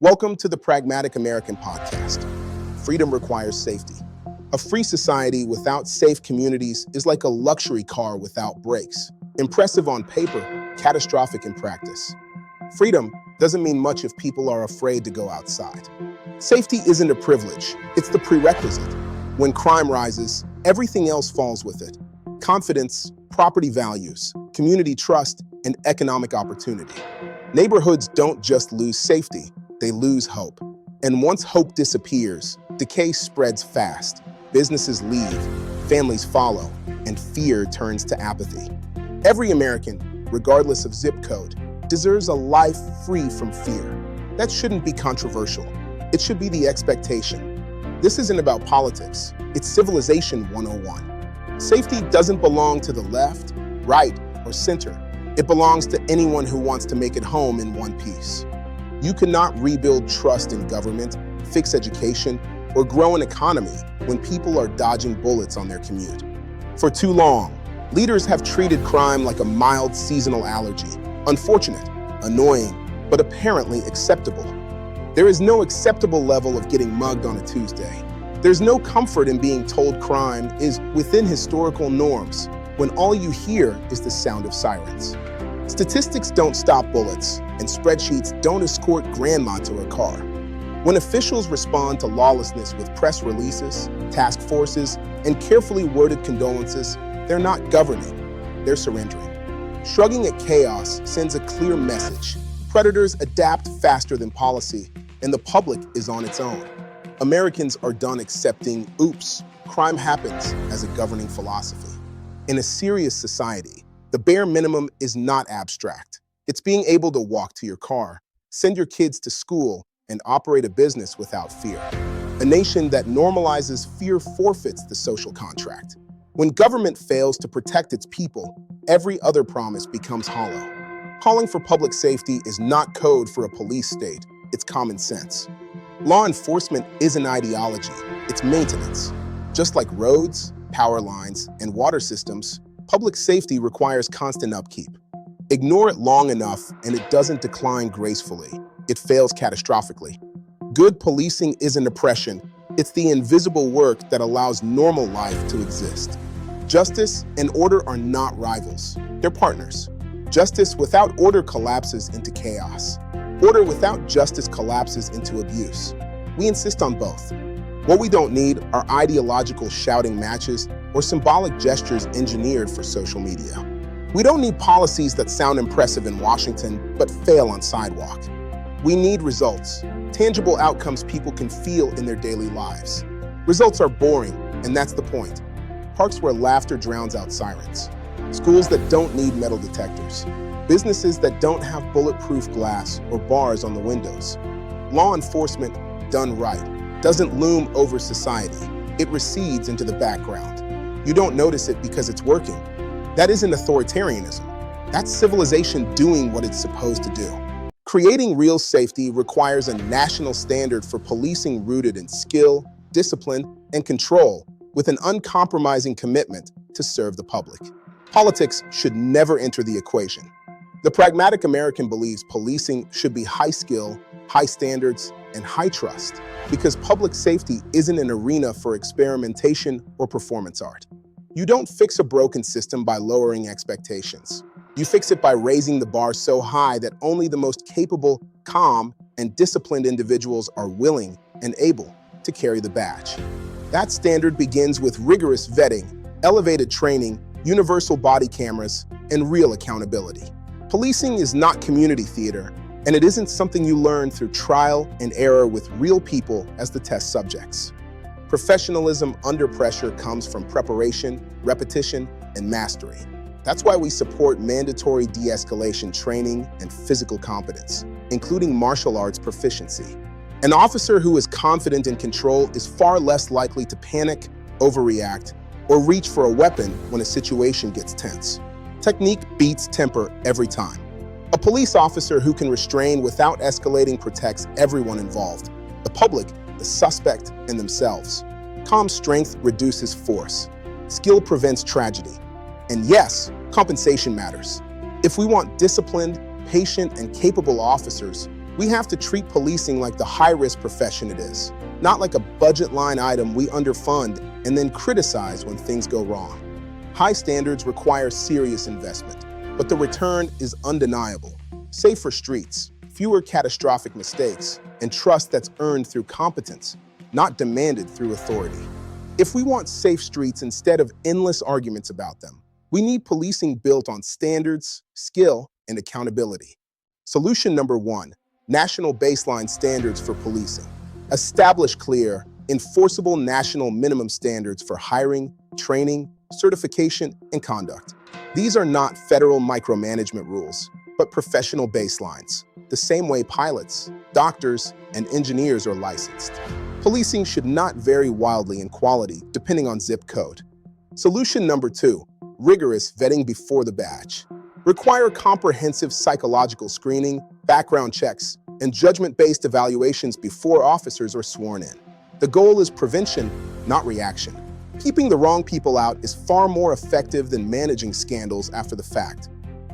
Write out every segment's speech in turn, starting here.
Welcome to the Pragmatic American Podcast. Freedom requires safety. A free society without safe communities is like a luxury car without brakes. Impressive on paper, catastrophic in practice. Freedom doesn't mean much if people are afraid to go outside. Safety isn't a privilege, it's the prerequisite. When crime rises, everything else falls with it. Confidence, property values, community trust, and economic opportunity. Neighborhoods don't just lose safety, they lose hope. And once hope disappears, decay spreads fast. Businesses leave, families follow, and fear turns to apathy. Every American, regardless of zip code, deserves a life free from fear. That shouldn't be controversial. It should be the expectation. This isn't about politics, it's Civilization 101. Safety doesn't belong to the left, right, or center. It belongs to anyone who wants to make it home in one piece. You cannot rebuild trust in government, fix education, or grow an economy when people are dodging bullets on their commute. For too long, leaders have treated crime like a mild seasonal allergy. Unfortunate, annoying, but apparently acceptable. There is no acceptable level of getting mugged on a Tuesday. There's no comfort in being told crime is within historical norms when all you hear is the sound of sirens. Statistics don't stop bullets, and spreadsheets don't escort grandma to her car. When officials respond to lawlessness with press releases, task forces, and carefully worded condolences, they're not governing, they're surrendering. Shrugging at chaos sends a clear message. Predators adapt faster than policy, and the public is on its own. Americans are done accepting, oops, crime happens as a governing philosophy. In a serious society, the bare minimum is not abstract. It's being able to walk to your car, send your kids to school, and operate a business without fear. A nation that normalizes fear forfeits the social contract. When government fails to protect its people, every other promise becomes hollow. Calling for public safety is not code for a police state, it's common sense. Law enforcement isn't ideology, it's maintenance. Just like roads, power lines, and water systems, public safety requires constant upkeep. Ignore it long enough and it doesn't decline gracefully. It fails catastrophically. Good policing isn't oppression, it's the invisible work that allows normal life to exist. Justice and order are not rivals, they're partners. Justice without order collapses into chaos. Order without justice collapses into abuse. We insist on both. What we don't need are ideological shouting matches or symbolic gestures engineered for social media. We don't need policies that sound impressive in Washington but fail on sidewalk. We need results, tangible outcomes people can feel in their daily lives. Results are boring, and that's the point. Parks where laughter drowns out sirens. Schools that don't need metal detectors. Businesses that don't have bulletproof glass or bars on the windows. Law enforcement, done right, doesn't loom over society. It recedes into the background. You don't notice it because it's working. That isn't authoritarianism. That's civilization doing what it's supposed to do. Creating real safety requires a national standard for policing rooted in skill, discipline, and control, with an uncompromising commitment to serve the public. Politics should never enter the equation. The pragmatic American believes policing should be high skill, high standards, and high trust, because public safety isn't an arena for experimentation or performance art. You don't fix a broken system by lowering expectations. You fix it by raising the bar so high that only the most capable, calm, and disciplined individuals are willing and able to carry the badge. That standard begins with rigorous vetting, elevated training, universal body cameras, and real accountability. Policing is not community theater, and it isn't something you learn through trial and error with real people as the test subjects. Professionalism under pressure comes from preparation, repetition, and mastery. That's why we support mandatory de-escalation training and physical competence, including martial arts proficiency. An officer who is confident in control is far less likely to panic, overreact, or reach for a weapon when a situation gets tense. Technique beats temper every time. A police officer who can restrain without escalating protects everyone involved, the public, the suspect, and themselves. Calm strength reduces force. Skill prevents tragedy. And yes, compensation matters. If we want disciplined, patient, and capable officers, We have to treat policing like the high-risk profession it is, not like a budget line item we underfund and then criticize when things go wrong. High standards require serious investment, but the return is undeniable. Safer streets, fewer catastrophic mistakes, and trust that's earned through competence, not demanded through authority. If we want safe streets instead of endless arguments about them, we need policing built on standards, skill, and accountability. Solution number 1, national baseline standards for policing. Establish clear, enforceable national minimum standards for hiring, training, certification, and conduct. These are not federal micromanagement rules, but professional baselines, the same way pilots, doctors, and engineers are licensed. Policing should not vary wildly in quality depending on zip code. Solution number 2, rigorous vetting before the badge. Require comprehensive psychological screening, background checks, and judgment-based evaluations before officers are sworn in. The goal is prevention, not reaction. Keeping the wrong people out is far more effective than managing scandals after the fact.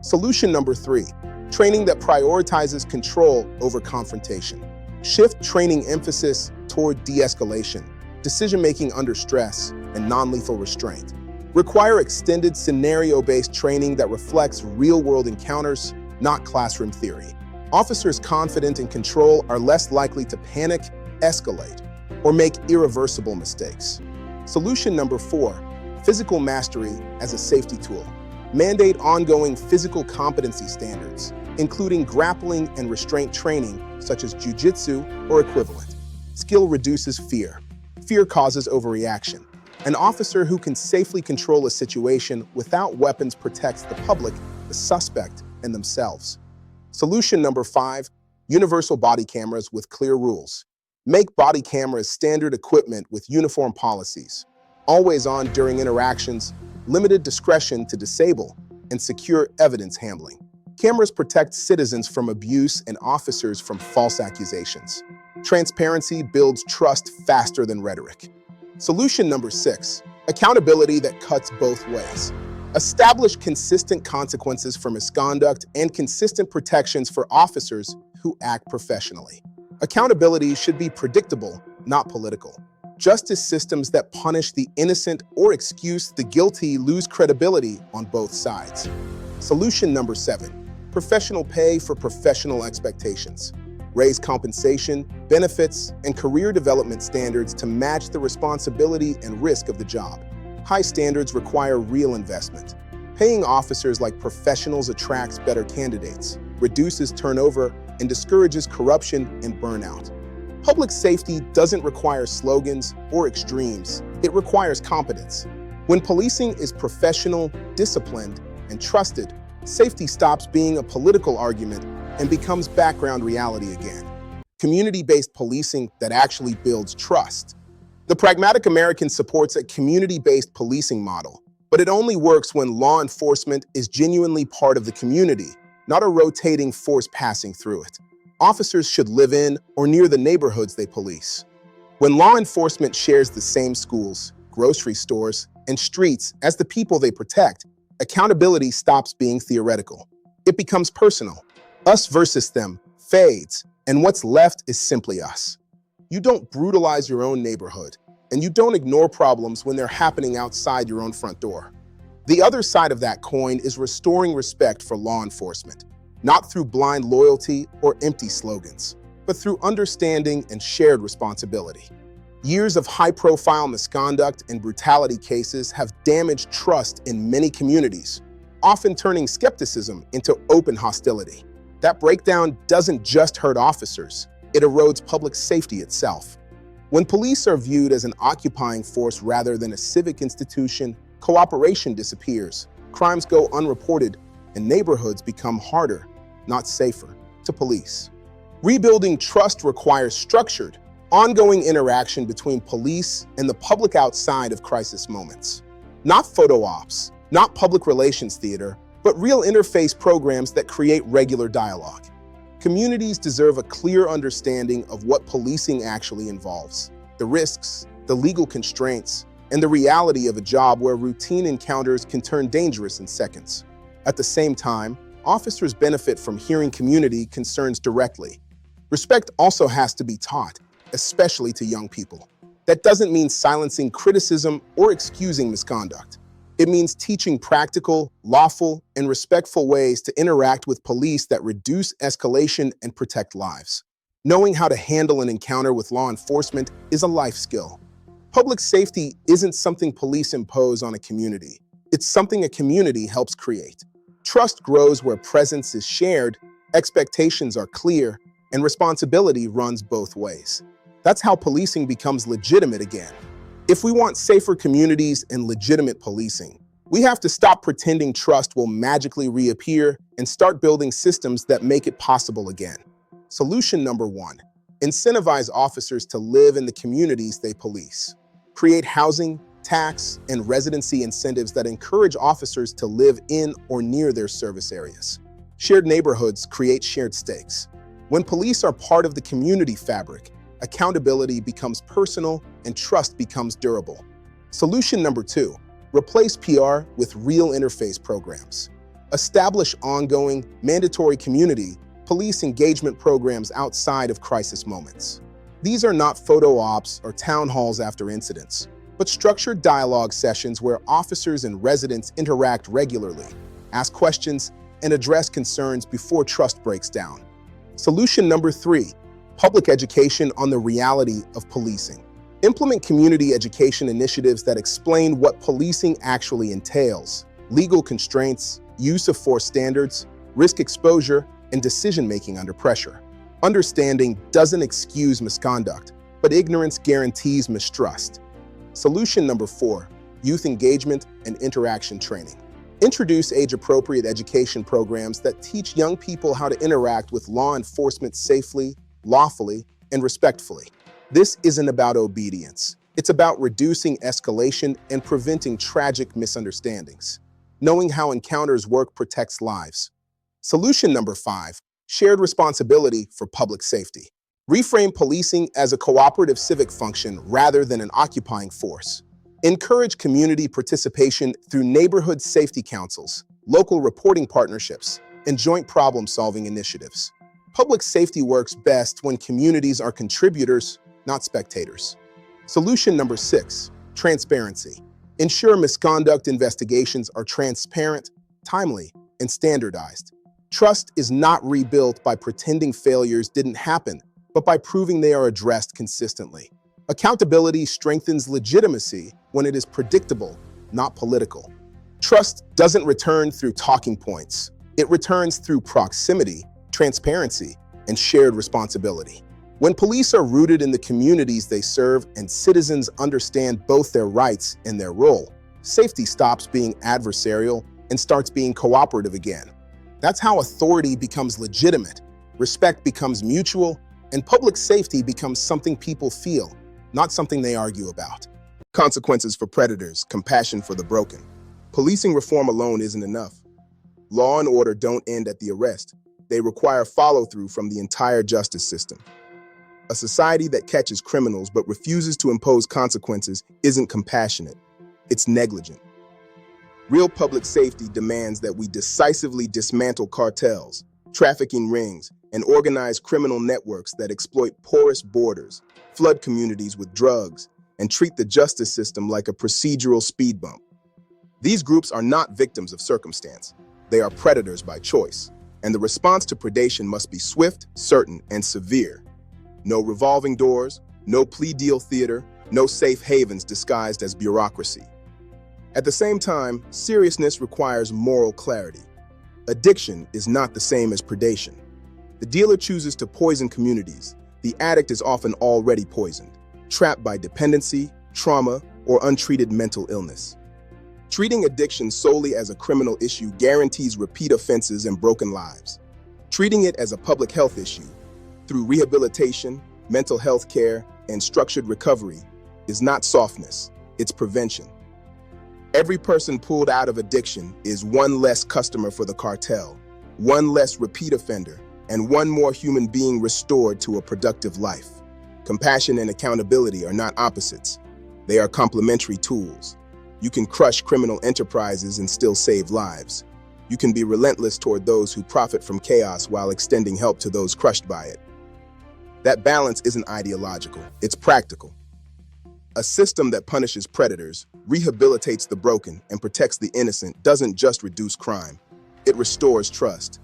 Solution number 3, training that prioritizes control over confrontation. Shift training emphasis toward de-escalation, decision-making under stress, and non-lethal restraint. Require extended scenario-based training that reflects real-world encounters, not classroom theory. Officers confident in control are less likely to panic, escalate, or make irreversible mistakes. Solution number 4, physical mastery as a safety tool. Mandate ongoing physical competency standards, including grappling and restraint training such as jiu-jitsu or equivalent. Skill reduces fear. Fear causes overreaction. An officer who can safely control a situation without weapons protects the public, the suspect, and themselves. Solution number 5, universal body cameras with clear rules. Make body cameras standard equipment with uniform policies. Always on during interactions, limited discretion to disable, and secure evidence handling. Cameras protect citizens from abuse and officers from false accusations. Transparency builds trust faster than rhetoric. Solution number 6, accountability that cuts both ways. Establish consistent consequences for misconduct and consistent protections for officers who act professionally. Accountability should be predictable, not political. Justice systems that punish the innocent or excuse the guilty lose credibility on both sides. Solution number 7, professional pay for professional expectations. Raise compensation, benefits, and career development standards to match the responsibility and risk of the job. High standards require real investment. Paying officers like professionals attracts better candidates, reduces turnover, and discourages corruption and burnout. Public safety doesn't require slogans or extremes. It requires competence. When policing is professional, disciplined, and trusted, safety stops being a political argument and becomes background reality again. Community-based policing that actually builds trust. The pragmatic American supports a community-based policing model, but it only works when law enforcement is genuinely part of the community, not a rotating force passing through it. Officers should live in or near the neighborhoods they police. When law enforcement shares the same schools, grocery stores, and streets as the people they protect, accountability stops being theoretical. It becomes personal. Us versus them fades, and what's left is simply us. You don't brutalize your own neighborhood, and you don't ignore problems when they're happening outside your own front door. The other side of that coin is restoring respect for law enforcement, not through blind loyalty or empty slogans, but through understanding and shared responsibility. Years of high-profile misconduct and brutality cases have damaged trust in many communities, often turning skepticism into open hostility. That breakdown doesn't just hurt officers, it erodes public safety itself. When police are viewed as an occupying force rather than a civic institution, cooperation disappears, crimes go unreported, and neighborhoods become harder, not safer, to police. Rebuilding trust requires structured, ongoing interaction between police and the public outside of crisis moments. Not photo ops, not public relations theater, but real interface programs that create regular dialogue. Communities deserve a clear understanding of what policing actually involves, the risks, the legal constraints, and the reality of a job where routine encounters can turn dangerous in seconds. At the same time, officers benefit from hearing community concerns directly. Respect also has to be taught, especially to young people. That doesn't mean silencing criticism or excusing misconduct. It means teaching practical, lawful, and respectful ways to interact with police that reduce escalation and protect lives. Knowing how to handle an encounter with law enforcement is a life skill. Public safety isn't something police impose on a community. It's something a community helps create. Trust grows where presence is shared, expectations are clear, and responsibility runs both ways. That's how policing becomes legitimate again. If we want safer communities and legitimate policing, we have to stop pretending trust will magically reappear and start building systems that make it possible again. Solution number 1, incentivize officers to live in the communities they police. Create housing, tax, and residency incentives that encourage officers to live in or near their service areas. Shared neighborhoods create shared stakes. When police are part of the community fabric, accountability becomes personal and trust becomes durable. Solution number 2, replace PR with real interface programs. Establish ongoing, mandatory community police engagement programs outside of crisis moments. These are not photo ops or town halls after incidents, but structured dialogue sessions where officers and residents interact regularly, ask questions, and address concerns before trust breaks down. Solution number 3, public education on the reality of policing. Implement community education initiatives that explain what policing actually entails, legal constraints, use of force standards, risk exposure, and decision-making under pressure. Understanding doesn't excuse misconduct, but ignorance guarantees mistrust. Solution number 4, youth engagement and interaction training. Introduce age-appropriate education programs that teach young people how to interact with law enforcement safely, lawfully, and respectfully. This isn't about obedience. It's about reducing escalation and preventing tragic misunderstandings. Knowing how encounters work protects lives. Solution number 5, shared responsibility for public safety. Reframe policing as a cooperative civic function rather than an occupying force. Encourage community participation through neighborhood safety councils, local reporting partnerships, and joint problem-solving initiatives. Public safety works best when communities are contributors, not spectators. Solution number 6, transparency. Ensure misconduct investigations are transparent, timely, and standardized. Trust is not rebuilt by pretending failures didn't happen, but by proving they are addressed consistently. Accountability strengthens legitimacy when it is predictable, not political. Trust doesn't return through talking points. It returns through proximity, transparency, and shared responsibility. When police are rooted in the communities they serve and citizens understand both their rights and their role, safety stops being adversarial and starts being cooperative again. That's how authority becomes legitimate, respect becomes mutual, and public safety becomes something people feel, not something they argue about. Consequences for predators, compassion for the broken. Policing reform alone isn't enough. Law and order don't end at the arrest. They require follow-through from the entire justice system. A society that catches criminals but refuses to impose consequences isn't compassionate. It's negligent. Real public safety demands that we decisively dismantle cartels, trafficking rings, and organized criminal networks that exploit porous borders, flood communities with drugs, and treat the justice system like a procedural speed bump. These groups are not victims of circumstance. They are predators by choice, and the response to predation must be swift, certain, and severe. No revolving doors, no plea deal theater, no safe havens disguised as bureaucracy. At the same time, seriousness requires moral clarity. Addiction is not the same as predation. The dealer chooses to poison communities. The addict is often already poisoned, trapped by dependency, trauma, or untreated mental illness. Treating addiction solely as a criminal issue guarantees repeat offenses and broken lives. Treating it as a public health issue, through rehabilitation, mental health care, and structured recovery, is not softness, it's prevention. Every person pulled out of addiction is one less customer for the cartel, one less repeat offender, and one more human being restored to a productive life. Compassion and accountability are not opposites. They are complementary tools. You can crush criminal enterprises and still save lives. You can be relentless toward those who profit from chaos while extending help to those crushed by it. That balance isn't ideological, it's practical. A system that punishes predators, rehabilitates the broken, and protects the innocent doesn't just reduce crime, it restores trust.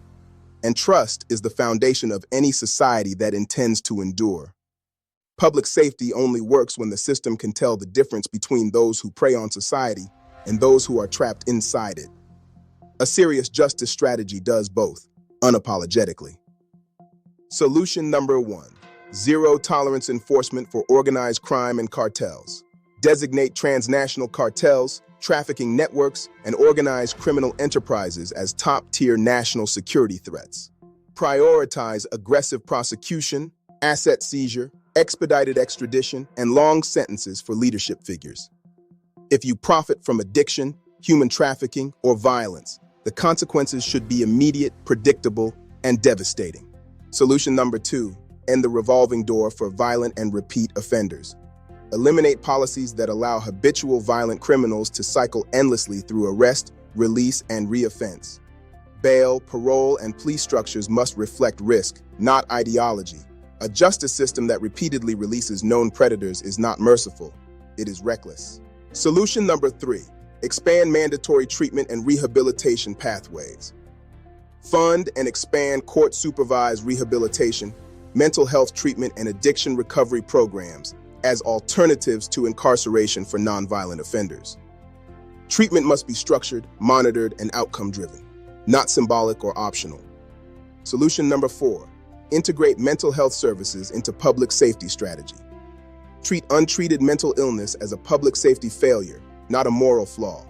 And trust is the foundation of any society that intends to endure. Public safety only works when the system can tell the difference between those who prey on society and those who are trapped inside it. A serious justice strategy does both, unapologetically. Solution number 1. Zero tolerance enforcement for organized crime and cartels. Designate transnational cartels, trafficking networks, and organized criminal enterprises as top-tier national security threats. Prioritize aggressive prosecution, asset seizure, expedited extradition, and long sentences for leadership figures. If you profit from addiction, human trafficking, or violence, the consequences should be immediate, predictable, and devastating. Solution number 2. End the revolving door for violent and repeat offenders. Eliminate policies that allow habitual violent criminals to cycle endlessly through arrest, release, and reoffense. Bail, parole, and plea structures must reflect risk, not ideology. A justice system that repeatedly releases known predators is not merciful, it is reckless. Solution number 3. Expand mandatory treatment and rehabilitation pathways. Fund and expand court-supervised rehabilitation, mental health treatment, and addiction recovery programs as alternatives to incarceration for nonviolent offenders. Treatment must be structured, monitored, and outcome-driven, not symbolic or optional. Solution number 4. Integrate mental health services into public safety strategy. Treat untreated mental illness as a public safety failure, not a moral flaw.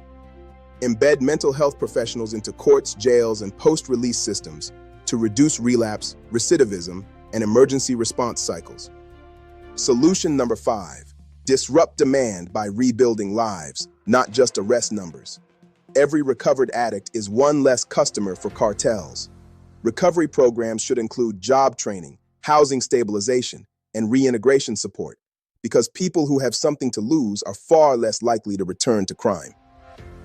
Embed mental health professionals into courts, jails, and post-release systems to reduce relapse, recidivism, and emergency response cycles. Solution number 5. Disrupt demand by rebuilding lives, not just arrest numbers. Every recovered addict is one less customer for cartels. Recovery programs should include job training, housing stabilization, and reintegration support, because people who have something to lose are far less likely to return to crime.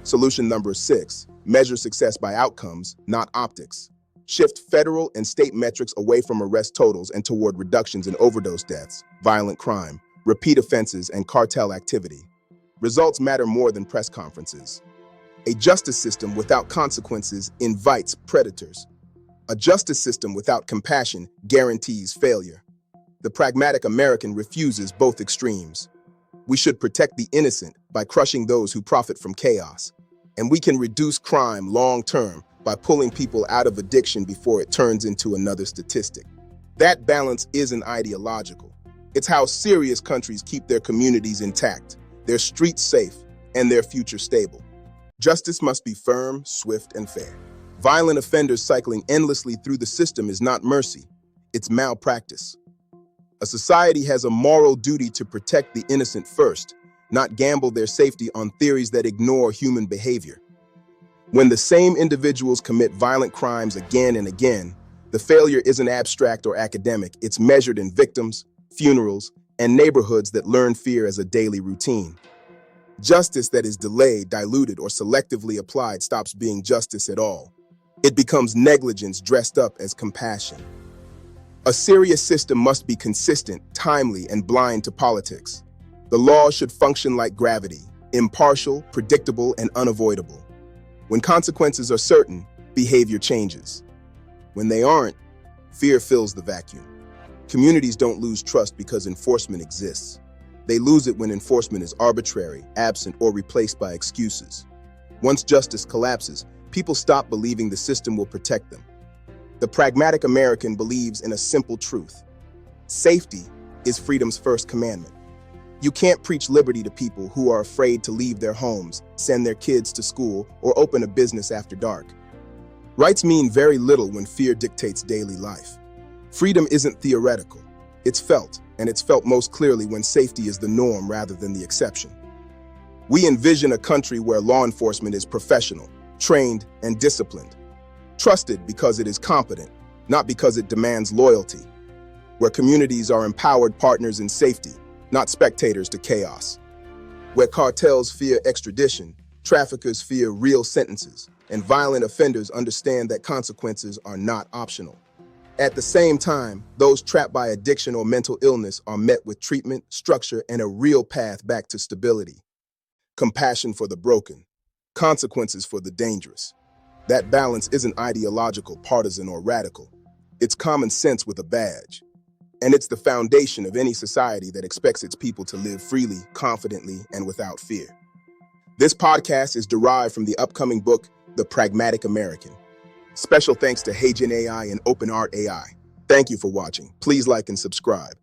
Solution number 6. Measure success by outcomes, not optics. Shift federal and state metrics away from arrest totals and toward reductions in overdose deaths, violent crime, repeat offenses, and cartel activity. Results matter more than press conferences. A justice system without consequences invites predators. A justice system without compassion guarantees failure. The pragmatic American refuses both extremes. We should protect the innocent by crushing those who profit from chaos. And we can reduce crime long-term by pulling people out of addiction before it turns into another statistic. That balance isn't ideological. It's how serious countries keep their communities intact, their streets safe, and their future stable. Justice must be firm, swift, and fair. Violent offenders cycling endlessly through the system is not mercy, it's malpractice. A society has a moral duty to protect the innocent first, not gamble their safety on theories that ignore human behavior. When the same individuals commit violent crimes again and again, the failure isn't abstract or academic, it's measured in victims, funerals, and neighborhoods that learn fear as a daily routine. Justice that is delayed, diluted, or selectively applied stops being justice at all. It becomes negligence dressed up as compassion. A serious system must be consistent, timely, and blind to politics. The law should function like gravity, impartial, predictable, and unavoidable. When consequences are certain, behavior changes. When they aren't, fear fills the vacuum. Communities don't lose trust because enforcement exists. They lose it when enforcement is arbitrary, absent, or replaced by excuses. Once justice collapses, people stop believing the system will protect them. The pragmatic American believes in a simple truth. Safety is freedom's first commandment. You can't preach liberty to people who are afraid to leave their homes, send their kids to school, or open a business after dark. Rights mean very little when fear dictates daily life. Freedom isn't theoretical. It's felt, and it's felt most clearly when safety is the norm rather than the exception. We envision a country where law enforcement is professional, trained, and disciplined. Trusted because it is competent, not because it demands loyalty. Where communities are empowered partners in safety, not spectators to chaos. Where cartels fear extradition, traffickers fear real sentences, and violent offenders understand that consequences are not optional. At the same time, those trapped by addiction or mental illness are met with treatment, structure, and a real path back to stability. Compassion for the broken, consequences for the dangerous. That balance isn't ideological, partisan, or radical. It's common sense with a badge. And it's the foundation of any society that expects its people to live freely, confidently, and without fear. This podcast is derived from the upcoming book, The Pragmatic American. Special thanks to HeyGen AI and OpenArt AI. Thank you for watching. Please like and subscribe.